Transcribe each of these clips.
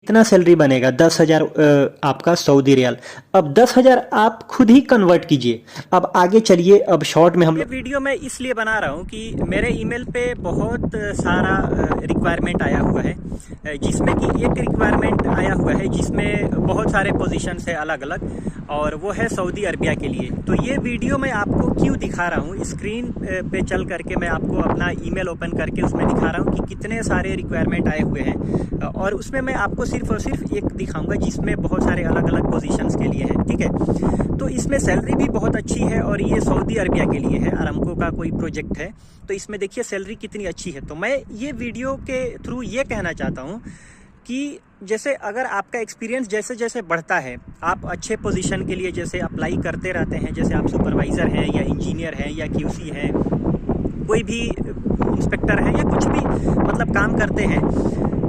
कितना सैलरी बनेगा? 10,000 आपका सऊदी रियाल। अब 10,000 आप खुद ही कन्वर्ट कीजिए। अब आगे चलिए, अब शॉर्ट में हम ये वीडियो मैं इसलिए बना रहा हूँ कि मेरे ईमेल पे बहुत सारा रिक्वायरमेंट आया हुआ है, जिसमें कि एक रिक्वायरमेंट आया हुआ है जिसमें बहुत सारे पोजीशंस है अलग अलग, और वो है सऊदी अरबिया के लिए। तो ये वीडियो मैं आपको क्यों दिखा रहा हूँ, स्क्रीन पे चल करके मैं आपको अपना ईमेल ओपन करके उसमें दिखा रहा हूँ कि कितने सारे रिक्वायरमेंट आए हुए हैं, और उसमें मैं आपको सिर्फ और सिर्फ एक दिखाऊंगा जिसमें बहुत सारे अलग अलग पोजीशंस के लिए है। ठीक है, तो इसमें सैलरी भी बहुत अच्छी है, और ये सऊदी अरबिया के लिए है, अरामको का कोई प्रोजेक्ट है। तो इसमें देखिए सैलरी कितनी अच्छी है। तो मैं ये वीडियो के थ्रू ये कहना चाहता हूँ कि जैसे अगर आपका एक्सपीरियंस जैसे जैसे बढ़ता है, आप अच्छे पोजीशन के लिए जैसे अप्लाई करते रहते हैं, जैसे आप सुपरवाइज़र हैं या इंजीनियर हैं या क्यूसी हैं, कोई भी इंस्पेक्टर हैं या कुछ भी मतलब काम करते हैं,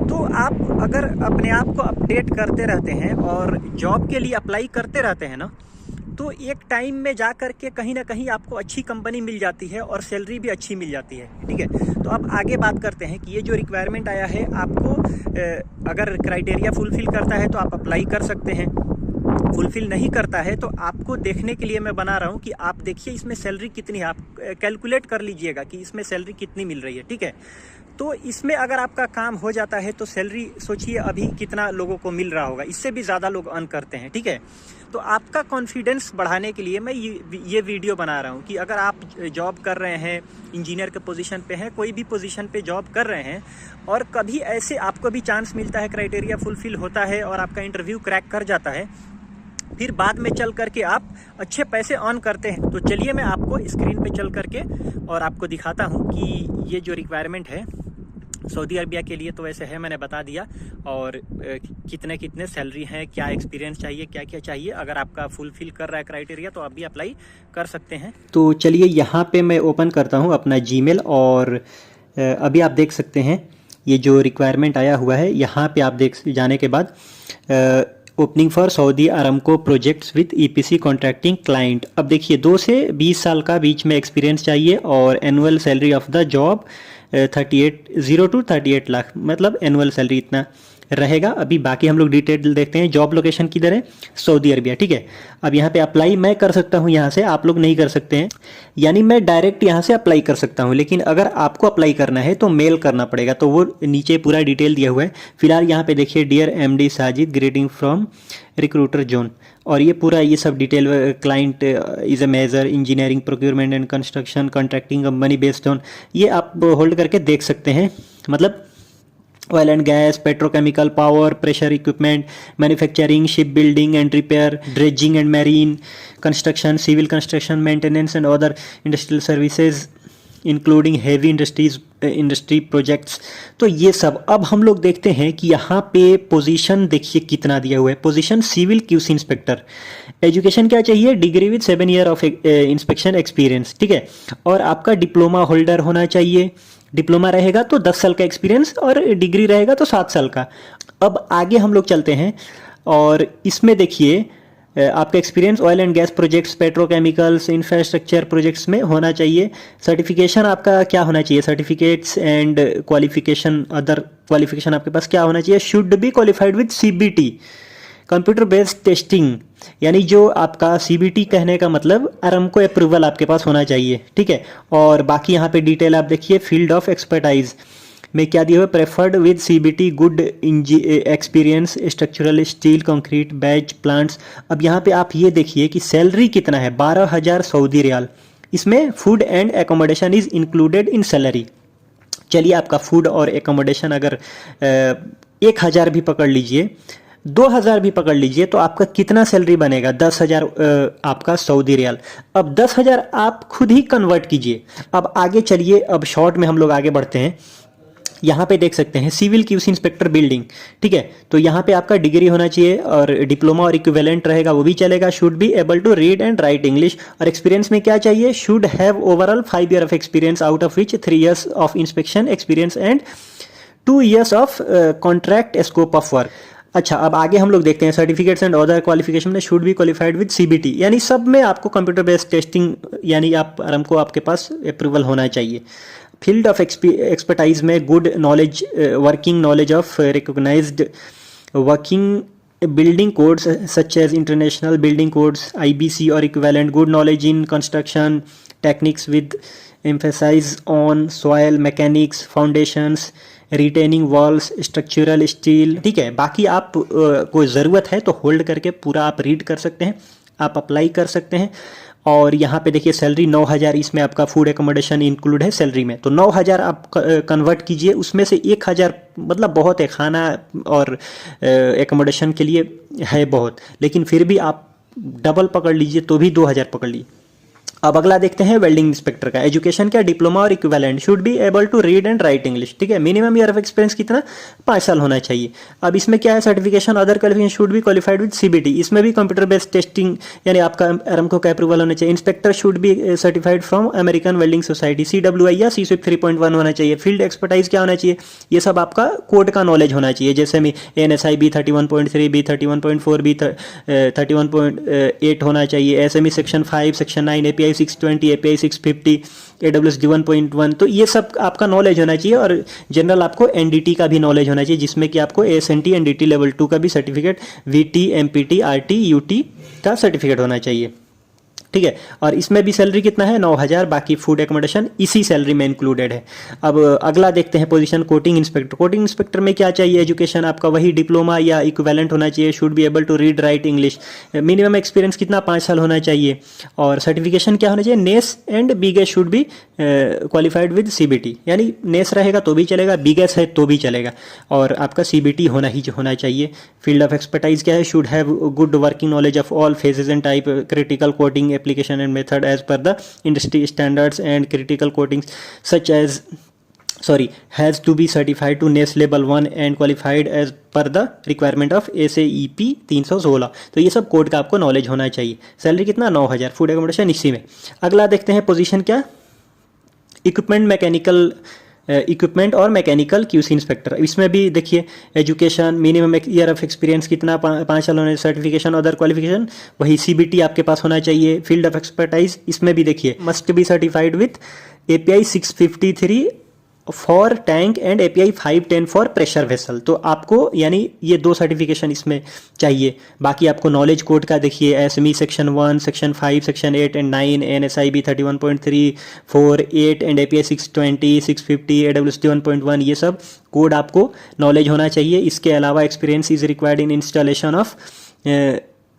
तो आप अगर अपने आप को अपडेट करते रहते हैं और जॉब के लिए अप्लाई करते रहते हैं ना, तो एक टाइम में जा कर के कहीं ना कहीं आपको अच्छी कंपनी मिल जाती है और सैलरी भी अच्छी मिल जाती है। ठीक है, तो अब आगे बात करते हैं कि ये जो रिक्वायरमेंट आया है, आपको अगर क्राइटेरिया फुलफिल करता है तो आप अप्लाई कर सकते हैं, फुलफिल नहीं करता है तो आपको देखने के लिए मैं बना रहा हूँ कि आप देखिए इसमें सैलरी कितनी है, आप कैलकुलेट कर लीजिएगा कि इसमें सैलरी कितनी मिल रही है। ठीक है, तो इसमें अगर आपका काम हो जाता है तो सैलरी सोचिए अभी कितना लोगों को मिल रहा होगा, इससे भी ज़्यादा लोग अर्न करते हैं। ठीक है, तो आपका कॉन्फिडेंस बढ़ाने के लिए मैं ये वीडियो बना रहा हूँ कि अगर आप जॉब कर रहे हैं, इंजीनियर के पोजीशन पे हैं, कोई भी पोजीशन पे जॉब कर रहे हैं, और कभी ऐसे आपको भी चांस मिलता है, क्राइटेरिया फुलफिल होता है और आपका इंटरव्यू क्रैक कर जाता है, फिर बाद में चल करके आप अच्छे पैसे अर्न करते हैं। तो चलिए मैं आपको स्क्रीन पे चल करके और आपको दिखाता हूँ कि ये जो रिक्वायरमेंट है सऊदी अरबिया के लिए, तो वैसे है मैंने बता दिया, और कितने कितने सैलरी हैं, क्या एक्सपीरियंस चाहिए, क्या क्या चाहिए। अगर आपका फुलफिल कर रहा है क्राइटेरिया तो आप भी अप्लाई कर सकते हैं। तो चलिए यहाँ पे मैं ओपन करता हूँ अपना जीमेल, और अभी आप देख सकते हैं ये जो रिक्वायरमेंट आया हुआ है, यहाँ पे आप देख जाने के बाद opening for Saudi Aramco projects with EPC contracting client. अब देखिए 2 से 20 साल का बीच में एक्सपीरियंस चाहिए, और annual salary of the job 0 to 38 lakh, मतलब एनुअल सैलरी इतना रहेगा। अभी बाकी हम लोग डिटेल देखते हैं। जॉब लोकेशन किधर है? Saudi Arabia. ठीक है, अब यहाँ पे अप्लाई मैं कर सकता हूँ, यहाँ से आप लोग नहीं कर सकते हैं, यानी मैं डायरेक्ट यहाँ से अप्लाई कर सकता हूँ, लेकिन अगर आपको अप्लाई करना है तो मेल करना पड़ेगा। तो वो नीचे पूरा डिटेल दिया हुआ है। फिलहाल यहाँ पे देखिए, dear MD Sajid, greeting from recruiter zone, और ये पूरा ये सब detail, client is a major engineering procurement and construction contracting company based on, ये आप होल्ड करके देख सकते हैं। मतलब oil and gas, petrochemical, power, pressure equipment, manufacturing, ship building and repair, dredging and marine construction, civil construction, maintenance and other industrial services including heavy industry projects. तो ये सब अब हम लोग देखते हैं कि यहाँ पे पोजीशन देखिए कितना दिया हुआ है। Position civil QC inspector. Education क्या चाहिए? Degree with 7 year of inspection experience. ठीक है, और आपका डिप्लोमा होल्डर होना चाहिए। डिप्लोमा रहेगा तो 10 साल का एक्सपीरियंस, और डिग्री रहेगा तो 7 साल का। अब आगे हम लोग चलते हैं, और इसमें देखिए आपका experience oil and gas projects, petrochemicals, infrastructure projects में होना चाहिए। सर्टिफिकेशन आपका क्या होना चाहिए? Certificates and qualification, other qualification आपके पास क्या होना चाहिए? Should be qualified with CBT, computer based testing, यानी जो आपका सीबीटी कहने का मतलब अरामको अप्रूवल आपके पास होना चाहिए। ठीक है, और बाकी यहाँ पे डिटेल आप देखिए। फील्ड ऑफ एक्सपर्टाइज में क्या दिया हुआ? Preferred with CBT, good experience, structural steel, concrete, batch plants. अब यहाँ पे आप ये देखिए कि सैलरी कितना है? 12,000 सऊदी रियाल। इसमें food and accommodation is included in salary. चलिए, आपका फूड और एकोमोडेशन अगर 1,000 भी पकड़ लीजिए, 2,000 भी पकड़ लीजिए, तो आपका कितना सैलरी बनेगा? 10,000 आपका सऊदी रियाल। अब 10,000 आप खुद ही कन्वर्ट कीजिए। अब आगे चलिए, अब शॉर्ट में हम लोग आगे बढ़ते हैं। यहाँ पे देख सकते हैं सिविल क्यूसी इंस्पेक्टर बिल्डिंग। ठीक है, तो यहाँ पे आपका डिग्री होना चाहिए, और डिप्लोमा और इक्विवेलेंट रहेगा वो भी चलेगा। Should be able to read and write English. और एक्सपीरियंस में क्या चाहिए? Should have overall 5 year of experience, out of which 3 years of inspection experience and 2 years of contract scope of work. अच्छा, अब आगे हम लोग देखते हैं सर्टिफिकेट्स एंड अदर क्वालिफिकेशन में should be qualified with CBT, यानी सब में आपको कंप्यूटर बेस्ड टेस्टिंग, यानी आप आरामको आपके पास अप्रूवल होना चाहिए। फील्ड ऑफ एक्सपर्टाइज में good knowledge, working knowledge of recognised working building codes such as international building codes IBC और equivalent, good knowledge in construction techniques with emphasise on soil mechanics, foundations, retaining walls, structural steel. ठीक है, बाकी आप कोई ज़रूरत है तो hold करके पूरा आप रीड कर सकते हैं, आप अप्लाई कर सकते हैं। और यहाँ पे देखिए सैलरी 9,000, इसमें आपका फूड एकोमोडेशन इंक्लूड है सैलरी में, तो 9,000 आप कन्वर्ट कीजिए, उसमें से 1,000 मतलब बहुत है, खाना और एकोमोडेशन के लिए है बहुत, लेकिन फिर भी आप डबल पकड़ लीजिए तो भी 2,000 पकड़ लीजिए। अब अगला देखते हैं वेल्डिंग इंस्पेक्टर का। एजुकेशन क्या, डिप्लोमा और equivalent, should be able to read and write English. ठीक है, मिनिमम ईयर ऑफ एक्सपीरियंस कितना, 5 साल होना चाहिए। अब इसमें क्या है, certification other qualification should be qualified with CBT, इसमें भी कंप्यूटर बेस्ड टेस्टिंग यानी आपका एरामको का अप्रूवल होना चाहिए। Inspector should be certified from American welding society, CWI या CSWIP 3.1 होना चाहिए। फील्ड एक्सपर्टाइज क्या होना चाहिए, ये सब आपका कोड का नॉलेज होना चाहिए, जैसे में ANSI B31.3, B31.4, B31.8 होना चाहिए। SME section 5, section 9, API 620, API 650, AWS D1.1, तो ये सब आपका नॉलेज होना चाहिए। और जनरल आपको NDT का भी नॉलेज होना चाहिए, जिसमें कि आपको ASNT NDT लेवल 2 का भी certificate, VT MPT RT UT का सर्टिफिकेट होना चाहिए। ठीक है, और इसमें भी सैलरी कितना है, 9,000, बाकी फूड एकोमोडेशन इसी सैलरी में इंक्लूडेड है। अब अगला देखते हैं position coating inspector. Coating inspector में क्या चाहिए, एजुकेशन आपका वही डिप्लोमा या इक्विवेलेंट होना चाहिए, should be able to read write English, minimum experience कितना, 5 साल होना चाहिए। और सर्टिफिकेशन क्या होना चाहिए, नेस एंड बीगेस should be qualified with CBT, यानी नेस रहेगा तो भी चलेगा, बीगेस है तो भी चलेगा, और आपका CBT होना चाहिए। फील्ड ऑफ एक्सपर्टाइज क्या है, should have good working knowledge of all phases and type, critical coating application and method as per the industry standards and critical coatings such as has to be certified to NACE level 1 and qualified as per the requirement of SAEP 316। तो ये सब code का आपको knowledge होना चाहिए। Salary कितना, 9,000, food accommodation इसी में। अगला देखते हैं पोजीशन क्या, इक्विपमेंट और मैकेनिकल QC इंस्पेक्टर। इसमें भी देखिए education, minimum year of experience कितना, 5 साल होने, सर्टिफिकेशन अदर क्वालिफिकेशन वही CBT आपके पास होना चाहिए। फील्ड ऑफ एक्सपर्टाइज इसमें भी देखिए must be certified with API 653 for tank and API 510 for pressure vessel, तो आपको यानी ये 2 सर्टिफिकेशन इसमें चाहिए। बाकी आपको नॉलेज कोड का देखिए, SME section 1, section 5, section 8 and 9, ANSI B 31.3, 4, 8 and API 620, 650, AWS D1.1, ये सब कोड आपको नॉलेज होना चाहिए। इसके अलावा experience is required in installation of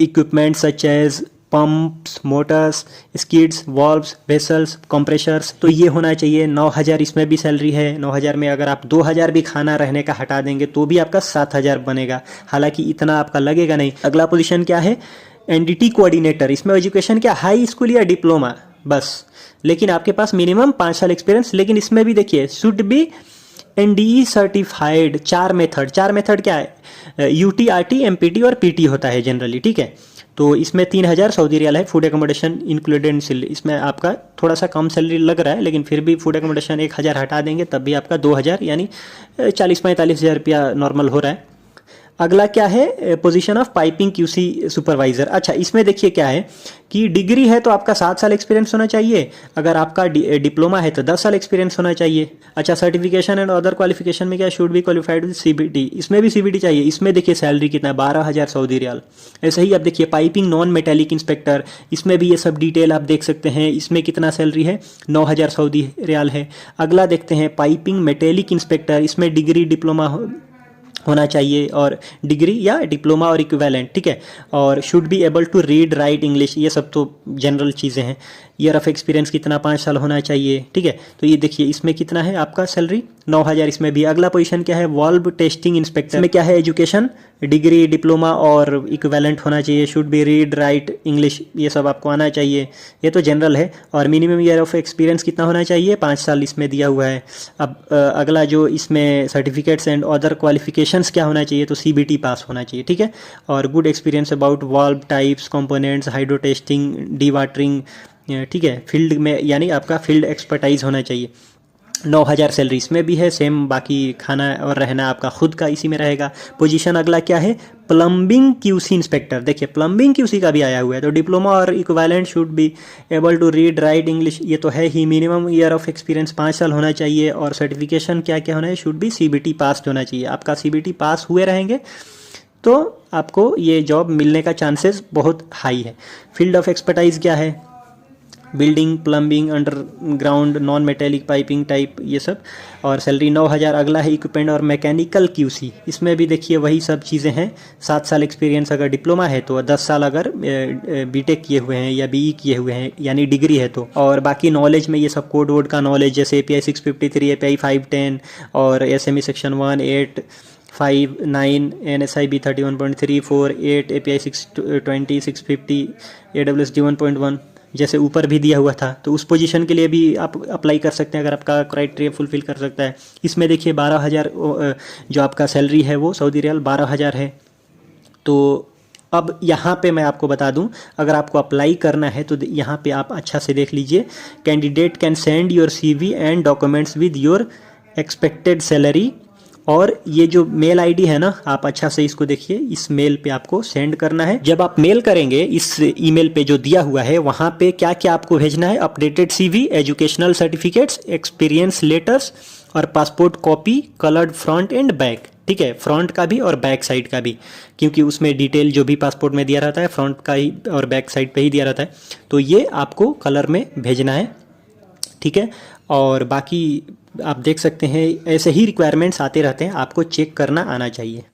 equipment such as pumps, motors, skids, valves, vessels, compressors, तो ये होना चाहिए। 9,000 इसमें भी सैलरी है। 9,000 में अगर आप 2,000 भी खाना रहने का हटा देंगे तो भी आपका 7,000 बनेगा, हालांकि इतना आपका लगेगा नहीं। अगला पोजीशन क्या है, NDT कोऑर्डिनेटर। इसमें एजुकेशन क्या, हाई स्कूल या डिप्लोमा बस, लेकिन आपके पास मिनिमम 5 साल एक्सपीरियंस। लेकिन इसमें भी देखिए should be NDE certified. 4 method क्या है, UT RT MPT और PT होता है जनरली। ठीक है, तो इसमें 3,000 सऊदी रियाल है, food accommodation included in salary. इसमें आपका थोड़ा सा कम सैलरी लग रहा है, लेकिन फिर भी फूड एकोमोडेशन 1,000 हटा देंगे तब भी आपका 2,000 यानी 40-45 हज़ार रुपया नॉर्मल हो रहा है। अगला क्या है, position of piping QC supervisor. अच्छा, इसमें देखिए क्या है कि डिग्री है तो आपका 7 साल एक्सपीरियंस होना चाहिए, अगर आपका डिप्लोमा है तो 10 साल एक्सपीरियंस होना चाहिए। अच्छा, सर्टिफिकेशन एंड अदर क्वालिफिकेशन में क्या, should be qualified with CBT, इसमें भी CBT चाहिए। इसमें देखिए सैलरी कितना है, 12,000 सऊदी रियाल। ऐसे ही अब देखिए पाइपिंग नॉन मेटेलिक इंस्पेक्टर, इसमें भी ये सब डिटेल आप देख सकते हैं। इसमें कितना सैलरी है, 9,000 सऊदी रियाल है। अगला देखते हैं पाइपिंग मेटेलिक इंस्पेक्टर, इसमें डिग्री डिप्लोमा होना चाहिए और डिग्री या डिप्लोमा और इक्विवेलेंट। ठीक है, और should be able to read write English, ये सब तो जनरल चीज़ें हैं। ईयर ऑफ एक्सपीरियंस कितना, 5 साल होना चाहिए। ठीक है, तो ये देखिए इसमें कितना है आपका सैलरी, 9,000 इसमें भी। अगला पोजीशन क्या है, वॉल्व टेस्टिंग इंस्पेक्टर में क्या है, एजुकेशन डिग्री डिप्लोमा और इक्विवेलेंट होना चाहिए। Should B read write English, ये सब आपको आना चाहिए, ये तो जनरल है। और मिनिमम ईयर ऑफ एक्सपीरियंस कितना होना चाहिए, 5 साल इसमें दिया हुआ है। अब अगला जो इसमें सर्टिफिकेट्स एंड अदर क्वालिफिकेशंस क्या होना चाहिए, तो CBT पास होना चाहिए। ठीक है, और good experience about valve types, components, hydro testing, D watering. ठीक है, फील्ड में यानी आपका फील्ड एक्सपर्टाइज होना चाहिए। 9,000 सैलरी इसमें भी है सेम, बाकी खाना और रहना आपका खुद का इसी में रहेगा। पोजीशन अगला क्या है, प्लम्बिंग QC इंस्पेक्टर। देखिए प्लम्बिंग QC का भी आया हुआ है, तो डिप्लोमा और equivalent should be able to read write English, ये तो है ही। मिनिमम ईयर ऑफ एक्सपीरियंस 5 साल होना चाहिए। और सर्टिफिकेशन क्या क्या होना है, शुड बी CBT पास होना चाहिए। आपका CBT पास हुए रहेंगे तो आपको ये जॉब मिलने का चांसेस बहुत हाई है। फील्ड ऑफ एक्सपर्टाइज क्या है, building, plumbing, underground, non metallic piping type, ये सब। और सैलरी 9,000। अगला है इक्विपमेंट और मैकेनिकल क्यूसी, इसमें भी देखिए वही सब चीज़ें हैं। 7 साल एक्सपीरियंस अगर डिप्लोमा है तो, 10 साल अगर बीटेक किए हुए हैं या बीई किए हुए हैं यानी डिग्री है तो। और बाकी नॉलेज में ये सब कोड वोड का नॉलेज, जैसे API 653, API 510 और SME section 1, 8, 5, 9, NSIB 31.3, 4, 8, API 620, 650, AWS D1.1 जैसे ऊपर भी दिया हुआ था। तो उस पोजीशन के लिए भी आप अप्लाई कर सकते हैं अगर आपका क्राइटेरिया फुलफिल कर सकता है। इसमें देखिए 12,000 जो आपका सैलरी है वो सऊदी रियाल 12,000 है। तो अब यहाँ पे मैं आपको बता दूं, अगर आपको अप्लाई करना है तो यहाँ पे आप अच्छा से देख लीजिए, candidate can send your CV and documents with your expected salary. और ये जो मेल आईडी है ना, आप अच्छा से इसको देखिए, इस मेल पे आपको सेंड करना है। जब आप मेल करेंगे इस ईमेल पे जो दिया हुआ है, वहाँ पे क्या क्या आपको भेजना है, updated CV, educational certificates, experience letters और passport copy, coloured front and back. ठीक है, फ्रंट का भी और बैक साइड का भी, क्योंकि उसमें डिटेल जो भी पासपोर्ट में दिया रहता है फ्रंट का ही और बैक साइड पे ही दिया रहता है, तो ये आपको कलर में भेजना है। ठीक है, और बाकी आप देख सकते हैं ऐसे ही रिक्वायरमेंट्स आते रहते हैं, आपको चेक करना आना चाहिए।